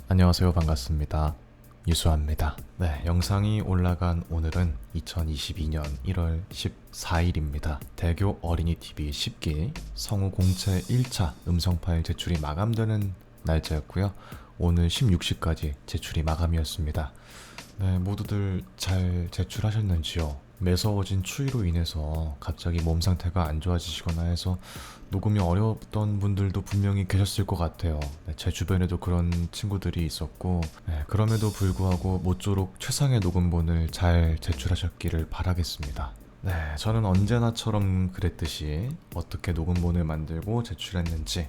안녕하세요. 반갑습니다. 유수아입니다. 네, 영상이 올라간 오늘은 2022년 1월 14일입니다. 대교 어린이TV 10기 성우 공채 1차 음성 파일 제출이 마감되는 날짜였고요. 오늘 16시까지 제출이 마감이었습니다. 네, 모두들 잘 제출하셨는지요? 매서워진 추위로 인해서 갑자기 몸 상태가 안 좋아지시거나 해서 녹음이 어려웠던 분들도 분명히 계셨을 것 같아요. 네, 제 주변에도 그런 친구들이 있었고, 네, 그럼에도 불구하고 모쪼록 최상의 녹음본을 잘 제출하셨기를 바라겠습니다. 네, 저는 언제나처럼 그랬듯이 어떻게 녹음본을 만들고 제출했는지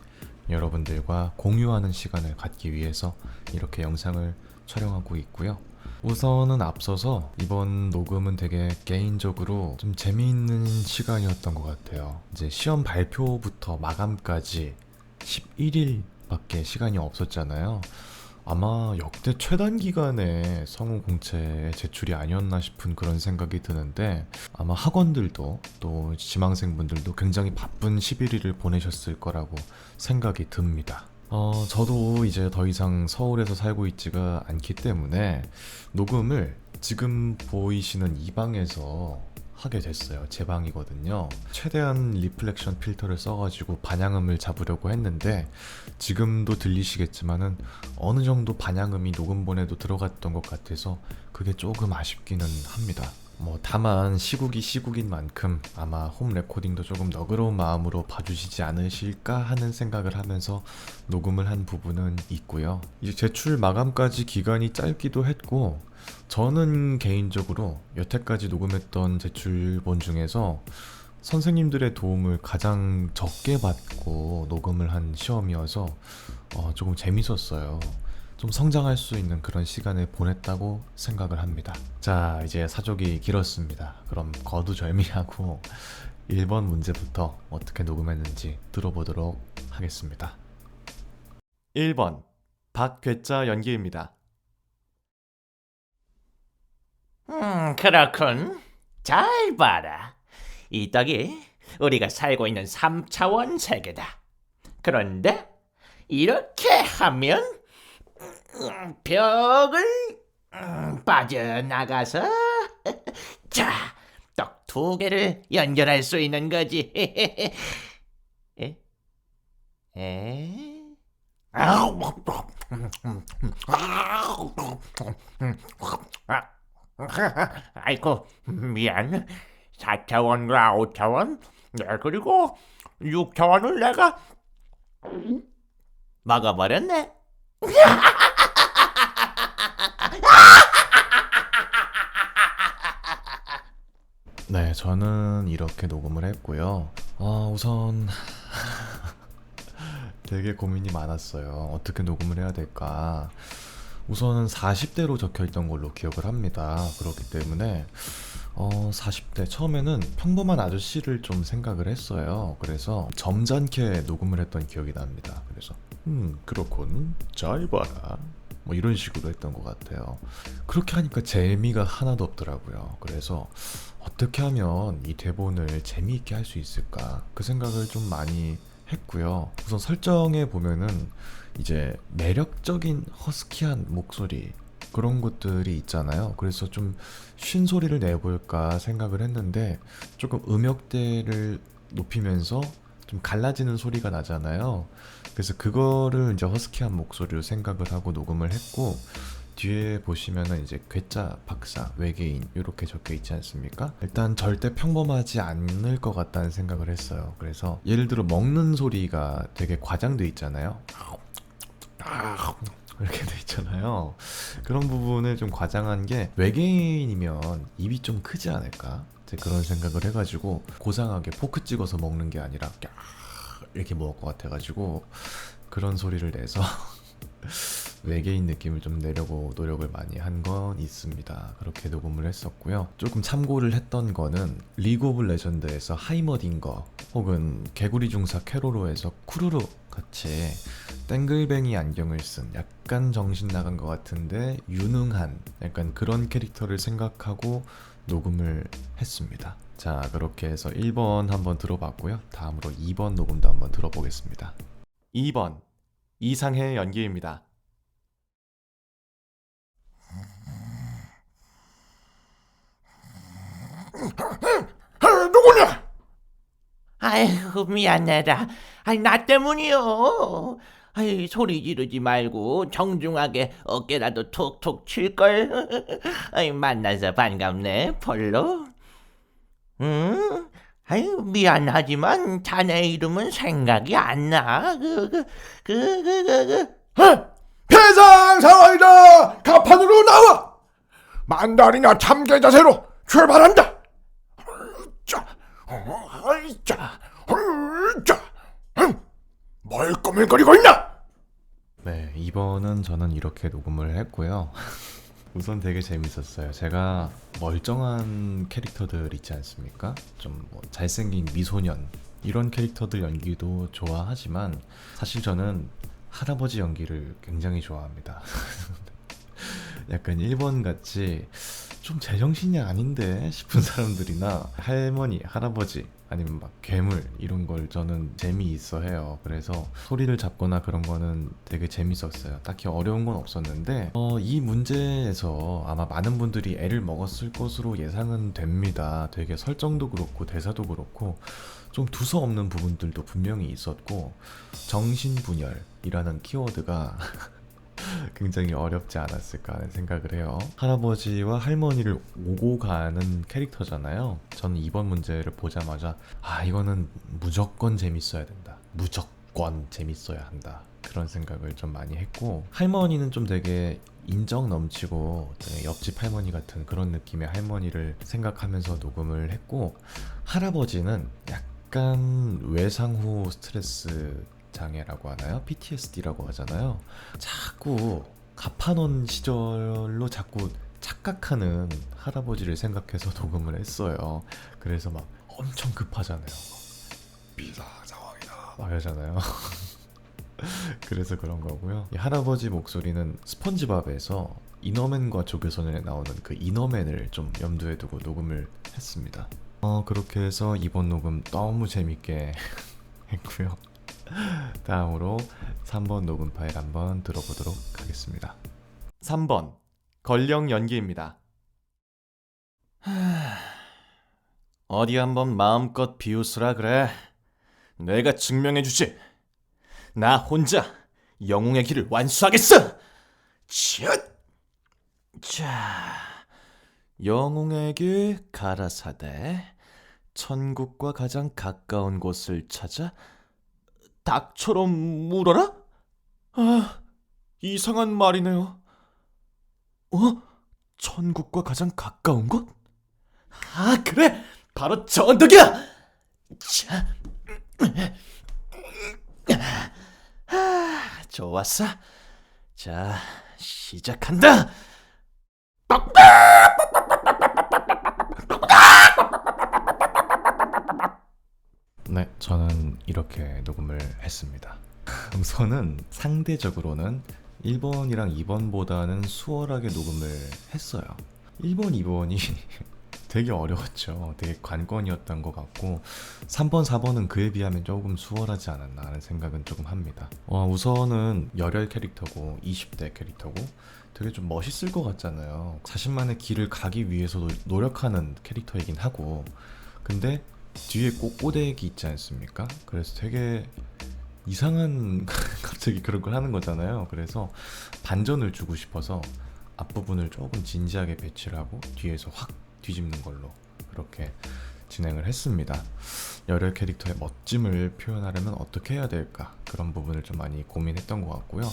여러분들과 공유하는 시간을 갖기 위해서 이렇게 영상을 촬영하고 있고요. 우선은 앞서서 이번 녹음은 되게 개인적으로 좀 재미있는 시간이었던 것 같아요. 이제 시험 발표부터 마감까지 11일밖에 시간이 없었잖아요. 아마 역대 최단 기간에 성우 공채 제출이 아니었나 싶은 그런 생각이 드는데, 아마 학원들도 또 지망생분들도 굉장히 바쁜 11일을 보내셨을 거라고 생각이 듭니다. 저도 이제 더 이상 서울에서 살고 있지가 않기 때문에 녹음을 지금 보이시는 이 방에서 하게 됐어요. 제 방이거든요. 최대한 리플렉션 필터를 써가지고 반향음을 잡으려고 했는데, 지금도 들리시겠지만은 어느 정도 반향음이 녹음본에도 들어갔던 것 같아서 그게 조금 아쉽기는 합니다. 다만 시국이 시국인 만큼 아마 홈 레코딩도 조금 너그러운 마음으로 봐주시지 않으실까 하는 생각을 하면서 녹음을 한 부분은 있고요. 이제 제출 마감까지 기간이 짧기도 했고, 저는 개인적으로 여태까지 녹음했던 제출본 중에서 선생님들의 도움을 가장 적게 받고 녹음을 한 시험이어서 조금 재밌었어요. 좀 성장할 수 있는 그런 시간을 보냈다고 생각을 합니다. 자, 이제 사족이 길었습니다. 그럼 거두절미하고 1번 문제부터 어떻게 녹음했는지 들어보도록 하겠습니다. 1번 박괴짜 연기입니다. 그렇군. 잘 봐라. 이 떡이 우리가 살고 있는 3차원 세계다. 그런데 이렇게 하면 벽을 빠져나가서 자, 떡 2개를 연결할 수 있는 거지. 에? 에? 아이고, 미안. 4차원과 5차원, 그리고 6차원을 내가 먹어버렸네. 네, 저는 이렇게 녹음을 했고요. 우선 되게 고민이 많았어요. 어떻게 녹음을 해야 될까? 우선은 40대로 적혀 있던 걸로 기억을 합니다. 그렇기 때문에 40대 처음에는 평범한 아저씨를 좀 생각을 했어요. 그래서 점잖게 녹음을 했던 기억이 납니다. 그래서 그렇군, 잘 봐라, 뭐 이런 식으로 했던 것 같아요. 그렇게 하니까 재미가 하나도 없더라고요. 그래서 어떻게 하면 이 대본을 재미있게 할 수 있을까, 그 생각을 좀 많이 했고요. 우선 설정에 보면은 이제 매력적인 허스키한 목소리, 그런 것들이 있잖아요. 그래서 좀 쉰 소리를 내볼까 생각을 했는데, 조금 음역대를 높이면서 좀 갈라지는 소리가 나잖아요. 그래서 그거를 이제 허스키한 목소리로 생각을 하고 녹음을 했고, 뒤에 보시면은 이제 괴짜 박사, 외계인 이렇게 적혀 있지 않습니까? 일단 절대 평범하지 않을 것 같다는 생각을 했어요. 그래서 예를 들어 먹는 소리가 되게 과장돼 있잖아요. 이렇게 돼 있잖아요. 그런 부분을 좀 과장한 게, 외계인이면 입이 좀 크지 않을까? 이제 그런 생각을 해가지고 고상하게 포크 찍어서 먹는 게 아니라 이렇게 먹을 것 같아가지고 그런 소리를 내서 외계인 느낌을 좀 내려고 노력을 많이 한 건 있습니다. 그렇게 녹음을 했었고요. 조금 참고를 했던 거는 리그 오브 레전드에서 하이머딩거, 혹은 개구리 중사 캐로로에서 쿠루루 같이 땡글뱅이 안경을 쓴 약간 정신 나간 것 같은데 유능한 약간 그런 캐릭터를 생각하고 녹음을 했습니다. 자, 그렇게 해서 1번 한번 들어봤고요. 다음으로 2번 녹음도 한번 들어보겠습니다. 2번 이상해 연기입니다. 누구냐? 아이고 미안해라. 아이 나 때문이요. 아이 소리 지르지 말고 정중하게 어깨라도 톡톡 칠걸. 아이 만나서 반갑네 폴로. 응? 아유 미안하지만 자네 이름은 생각이 안 나. 비상 상황이다. 가판으로 나와. 만다리나 참개 자세로 출발한다. 뭘 꼬물거리고 있나? 네, 이번은 저는 이렇게 녹음을 했고요. 우선 되게 재밌었어요. 제가 멀쩡한 캐릭터들 있지 않습니까? 좀뭐 잘생긴 미소년 이런 캐릭터들 연기도 좋아하지만 사실 저는 할아버지 연기를 굉장히 좋아합니다. 약간 일본 같이 좀 제정신이 아닌데 싶은 사람들이나 할머니, 할아버지 아니면 막 괴물 이런 걸 저는 재미있어 해요. 그래서 소리를 잡거나 그런 거는 되게 재밌었어요. 딱히 어려운 건 없었는데 이 문제에서 아마 많은 분들이 애를 먹었을 것으로 예상은 됩니다. 되게 설정도 그렇고 대사도 그렇고 좀 두서없는 부분들도 분명히 있었고 정신분열이라는 키워드가 굉장히 어렵지 않았을까 하는 생각을 해요. 할아버지와 할머니를 오고 가는 캐릭터잖아요. 저는 이번 문제를 보자마자 이거는 무조건 재밌어야 된다. 무조건 재밌어야 한다. 그런 생각을 좀 많이 했고 할머니는 좀 되게 인정 넘치고 되게 옆집 할머니 같은 그런 느낌의 할머니를 생각하면서 녹음을 했고 할아버지는 약간 외상 후 스트레스 장애라고 하나요? PTSD라고 하잖아요. 자꾸 가판원 시절로 자꾸 착각하는 할아버지를 생각해서 녹음을 했어요. 그래서 막 엄청 급하잖아요. 비상 상황이다. 막 이러잖아요. 그래서 그런 거고요. 이 할아버지 목소리는 스펀지밥에서 이너맨과 조교선에 나오는 그 이너맨을 좀 염두에 두고 녹음을 했습니다. 그렇게 해서 이번 녹음 너무 재밌게 했고요. 다음으로 3번 녹음 파일 한번 들어보도록 하겠습니다. 3번 걸령 연기입니다. 어디 한번 마음껏 비웃으라 그래. 내가 증명해주지. 나 혼자 영웅의 길을 완수하겠어. 자, 영웅의 길 가라사대. 천국과 가장 가까운 곳을 찾아 닭처럼 물어라? 이상한 말이네요. 천국과 가장 가까운 곳? 그래! 바로 저 언덕이야! 자, 좋았어. 자, 시작한다! 네, 저는 이렇게 녹음을 했습니다. 우선은 상대적으로는 1번이랑 2번보다는 수월하게 녹음을 했어요. 1번, 2번이 되게 어려웠죠. 되게 관건이었던 것 같고 3번, 4번은 그에 비하면 조금 수월하지 않았나 하는 생각은 조금 합니다. 우선은 열혈 캐릭터고 20대 캐릭터고 되게 좀 멋있을 것 같잖아요. 자신만의 길을 가기 위해서 노력하는 캐릭터이긴 하고 근데 뒤에 꼬꼬대기 있지 않습니까? 그래서 되게 이상한 갑자기 그런 걸 하는 거잖아요. 그래서 반전을 주고 싶어서 앞부분을 조금 진지하게 배치를 하고 뒤에서 확 뒤집는 걸로 그렇게 진행을 했습니다. 열혈 캐릭터의 멋짐을 표현하려면 어떻게 해야 될까? 그런 부분을 좀 많이 고민했던 것 같고요.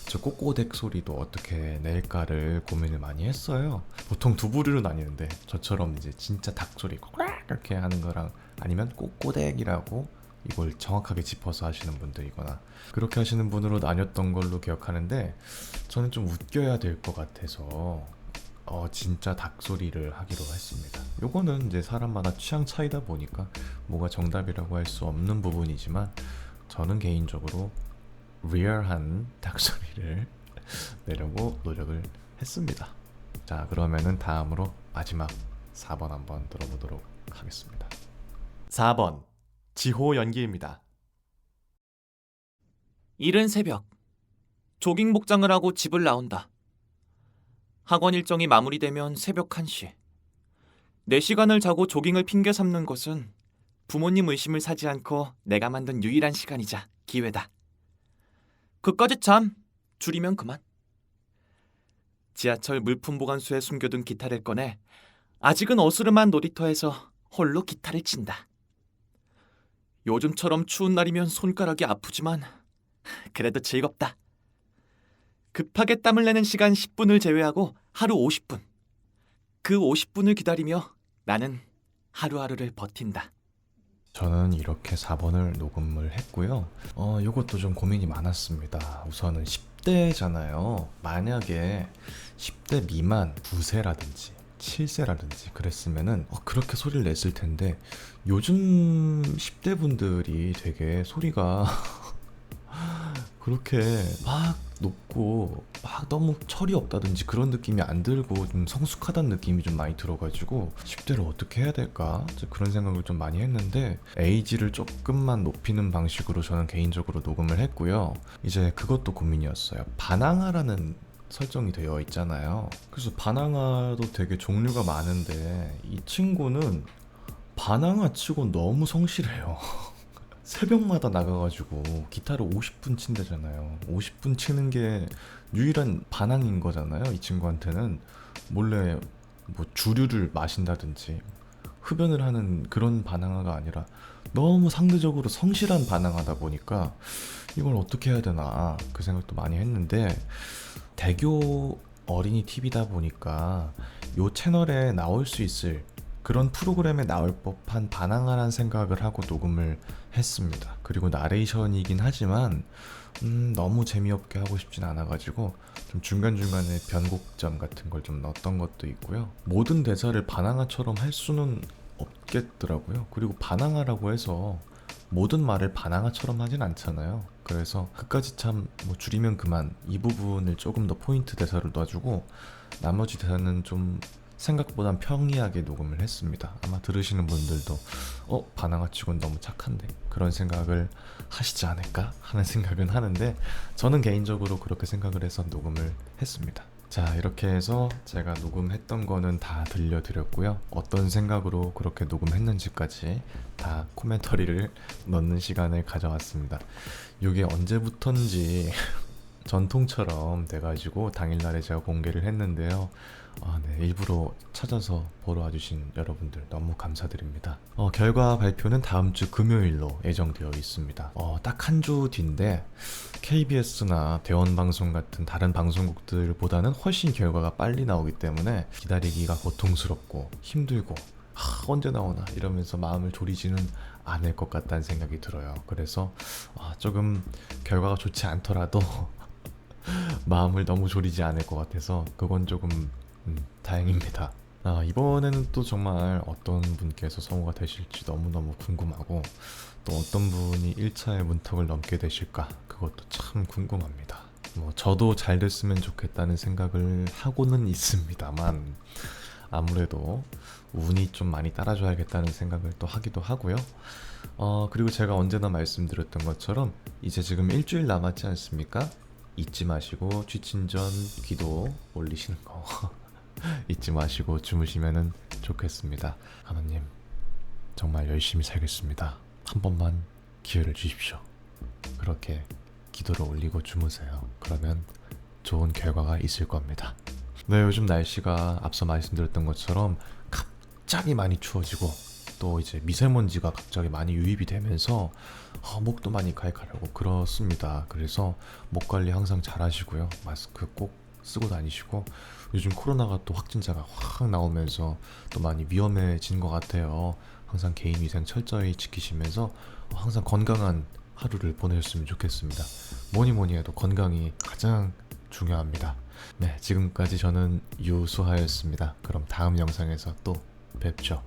저 꼬꼬댁 소리도 어떻게 낼까를 고민을 많이 했어요. 보통 두 부류로 나뉘는데 저처럼 이제 진짜 닭 소리 꼬꼬락 이렇게 하는 거랑 아니면 꼬꼬댁이라고 이걸 정확하게 짚어서 하시는 분들이거나 그렇게 하시는 분으로 나뉘었던 걸로 기억하는데 저는 좀 웃겨야 될 것 같아서 진짜 닭소리를 하기로 했습니다. 요거는 이제 사람마다 취향 차이다 보니까 뭐가 정답이라고 할 수 없는 부분이지만 저는 개인적으로 리얼한 닭소리를 내려고 노력을 했습니다. 자, 그러면은 다음으로 마지막 4번 한번 들어보도록 하겠습니다. 4번 지호 연기입니다. 이른 새벽, 조깅 복장을 하고 집을 나온다. 학원 일정이 마무리되면 새벽 1시. 4시간을 자고 조깅을 핑계 삼는 것은 부모님 의심을 사지 않고 내가 만든 유일한 시간이자 기회다. 그까짓 잠 줄이면 그만. 지하철 물품 보관소에 숨겨둔 기타를 꺼내 아직은 어스름한 놀이터에서 홀로 기타를 친다. 요즘처럼 추운 날이면 손가락이 아프지만 그래도 즐겁다. 급하게 땀을 내는 시간 10분을 제외하고 하루 50분. 그 50분을 기다리며 나는 하루하루를 버틴다. 저는 이렇게 4번을 녹음을 했고요. 요것도 좀 고민이 많았습니다. 우선은 10대잖아요. 만약에 10대 미만 9세라든지 7세라든지 그랬으면은 그렇게 소리를 냈을 텐데 요즘 10대 분들이 되게 소리가 그렇게 막 높고 막 너무 철이 없다든지 그런 느낌이 안 들고 좀 성숙하다는 느낌이 좀 많이 들어가지고 10대를 어떻게 해야 될까? 그런 생각을 좀 많이 했는데 에이지를 조금만 높이는 방식으로 저는 개인적으로 녹음을 했고요. 이제 그것도 고민이었어요. 반항아라는 설정이 되어 있잖아요. 그래서 반항아도 되게 종류가 많은데 이 친구는 반항아 치고 너무 성실해요. 새벽마다 나가가지고 기타를 50분 친대잖아요. 50분 치는 게 유일한 반항인 거잖아요. 이 친구한테는 몰래 뭐 주류를 마신다든지 흡연을 하는 그런 반항아가 아니라 너무 상대적으로 성실한 반항하다 보니까 이걸 어떻게 해야 되나 그 생각도 많이 했는데 대교 어린이 TV다 보니까 요 채널에 나올 수 있을 그런 프로그램에 나올 법한 반항아란 생각을 하고 녹음을 했습니다. 그리고 나레이션이긴 하지만 너무 재미없게 하고 싶진 않아가지고 좀 중간중간에 변곡점 같은 걸 좀 넣었던 것도 있고요. 모든 대사를 반항아처럼 할 수는 없겠더라고요. 그리고 반항아라고 해서 모든 말을 반항아처럼 하진 않잖아요. 그래서 그까지 참 뭐 줄이면 그만 이 부분을 조금 더 포인트 대사를 놔주고 나머지 대사는 좀 생각보단 평이하게 녹음을 했습니다. 아마 들으시는 분들도 반항아 치곤 너무 착한데 그런 생각을 하시지 않을까 하는 생각은 하는데 저는 개인적으로 그렇게 생각을 해서 녹음을 했습니다. 자, 이렇게 해서 제가 녹음했던 거는 다 들려드렸고요. 어떤 생각으로 그렇게 녹음했는지까지 다 코멘터리를 넣는 시간을 가져왔습니다. 이게 언제부턴지 전통처럼 돼가지고 당일날에 제가 공개를 했는데요. 네, 일부러 찾아서 보러 와주신 여러분들 너무 감사드립니다. 결과 발표는 다음 주 금요일로 예정되어 있습니다. 딱 한 주 뒤인데 KBS나 대원방송 같은 다른 방송국들보다는 훨씬 결과가 빨리 나오기 때문에 기다리기가 고통스럽고 힘들고 언제 나오나 이러면서 마음을 졸이지는 않을 것 같다는 생각이 들어요. 그래서 조금 결과가 좋지 않더라도 마음을 너무 졸이지 않을 것 같아서 그건 조금 다행입니다. 이번에는 또 정말 어떤 분께서 성우가 되실지 너무너무 궁금하고 또 어떤 분이 1차의 문턱을 넘게 되실까 그것도 참 궁금합니다. 저도 잘 됐으면 좋겠다는 생각을 하고는 있습니다만 아무래도 운이 좀 많이 따라줘야겠다는 생각을 또 하기도 하고요. 그리고 제가 언제나 말씀드렸던 것처럼 이제 지금 일주일 남았지 않습니까? 잊지 마시고 취침 전 기도 올리시는 거 잊지 마시고 주무시면 좋겠습니다. 하나님 정말 열심히 살겠습니다. 한 번만 기회를 주십시오. 그렇게 기도를 올리고 주무세요. 그러면 좋은 결과가 있을 겁니다. 네, 요즘 날씨가 앞서 말씀드렸던 것처럼 갑자기 많이 추워지고 또 이제 미세먼지가 갑자기 많이 유입이 되면서 목도 많이 칼칼하고 그렇습니다. 그래서 목 관리 항상 잘 하시고요. 마스크 꼭 쓰고 다니시고 요즘 코로나가 또 확진자가 확 나오면서 또 많이 위험해진 것 같아요. 항상 개인위생 철저히 지키시면서 항상 건강한 하루를 보내셨으면 좋겠습니다. 뭐니 해도 건강이 가장 중요합니다. 네, 지금까지 저는 유수하였습니다. 그럼 다음 영상에서 또 뵙죠.